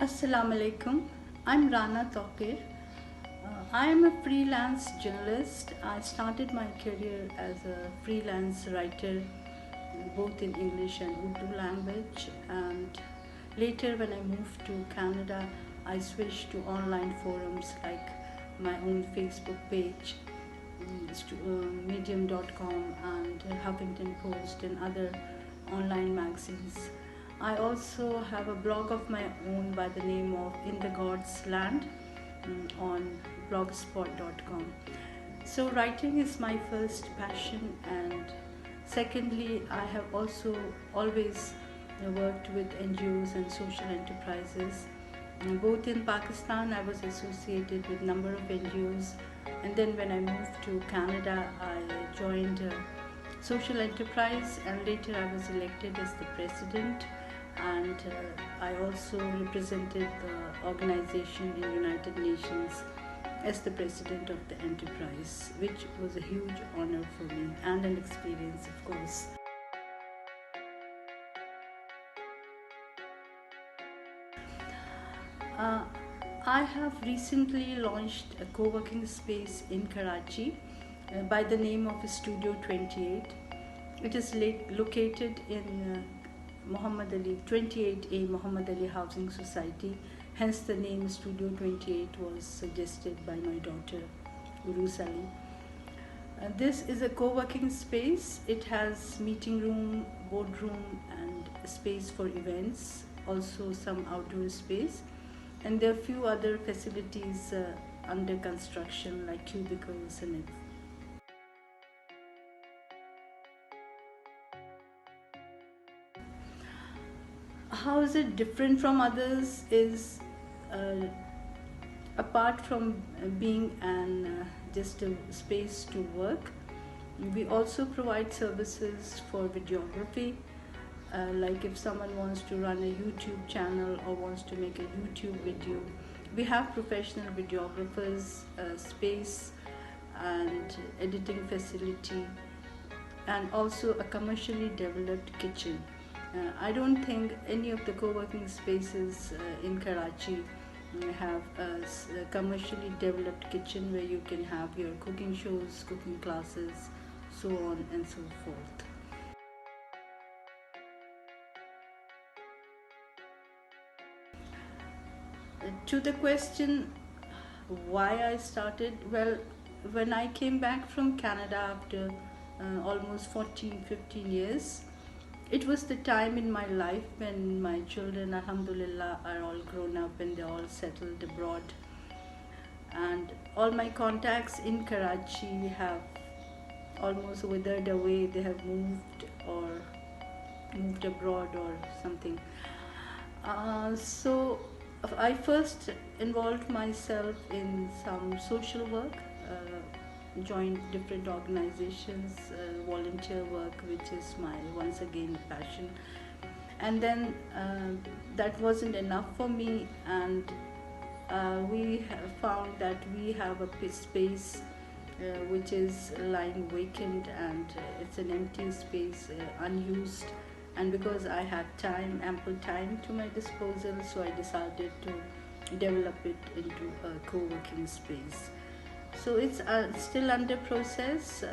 Assalamu alaikum. I'm Rana Tauqir. I am a freelance journalist. I started my career as a freelance writer both in English and Urdu language, and later when I moved to Canada I switched to online forums like my own Facebook page, medium.com and Huffington Post and other online magazines. I also have a blog of my own by the name of In the God's Land on blogspot.com. So writing is my first passion, and secondly I have also always worked with NGOs and social enterprises. Both in Pakistan I was associated with a number of NGOs, and then when I moved to Canada I joined a social enterprise, and later I was elected as the president, and I also represented the organization in United Nations as the president of the enterprise, which was a huge honor for me and an experience, of course. Uh, I have recently launched a co-working space in Karachi by the name of Studio 28. It is located in Muhammad Ali 28A Muhammad Ali Housing Society. Hence the name Studio 28 was suggested by my daughter Urus Ali. This is a co-working space. It has meeting room, boardroom and space for events, also some outdoor space, and there are few other facilities under construction like cubicles and it. How is it different from others is apart from being just a space to work, we also provide services for videography. Like if someone wants to run a YouTube channel or wants to make a YouTube video, we have professional videographers, space and editing facility, and also a commercially developed kitchen. I don't think any of the co-working spaces in Karachi have a commercially developed kitchen where you can have your cooking shows, cooking classes, so on and so forth. To the question why I started, well, when I came back from Canada after almost 14-15 years, it was the time in my life when my children, alhamdulillah, are all grown up and they're all settled abroad, and all my contacts in Karachi have almost withered away. They have moved abroad or something. So I first involved myself in some social work, joined different organizations, volunteer work, which is my once again passion. And then that wasn't enough for me, and we found that we have a space which is lying vacant, and it's an empty space, unused. And because I had ample time to my disposal, so I decided to develop it into a co-working space. So it's still under process.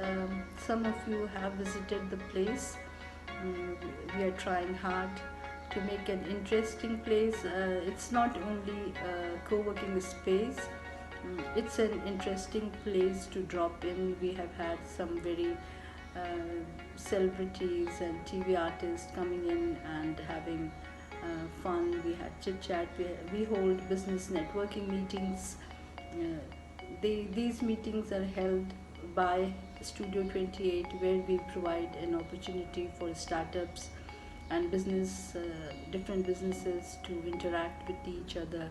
Some of you have visited the place. We are trying hard to make an interesting place. It's not only a co-working space, it's an interesting place to drop in. We have had some very celebrities and TV artists coming in and having fun. We had chit chat. We hold business networking meetings. These meetings are held by Studio 28, where we provide an opportunity for startups and different businesses to interact with each other,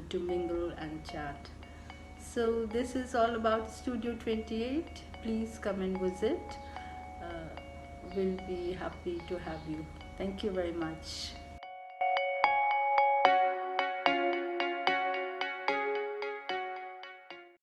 to mingle and chat. So this is all about Studio 28. Please come and visit. We'll be happy to have you. Thank you very much.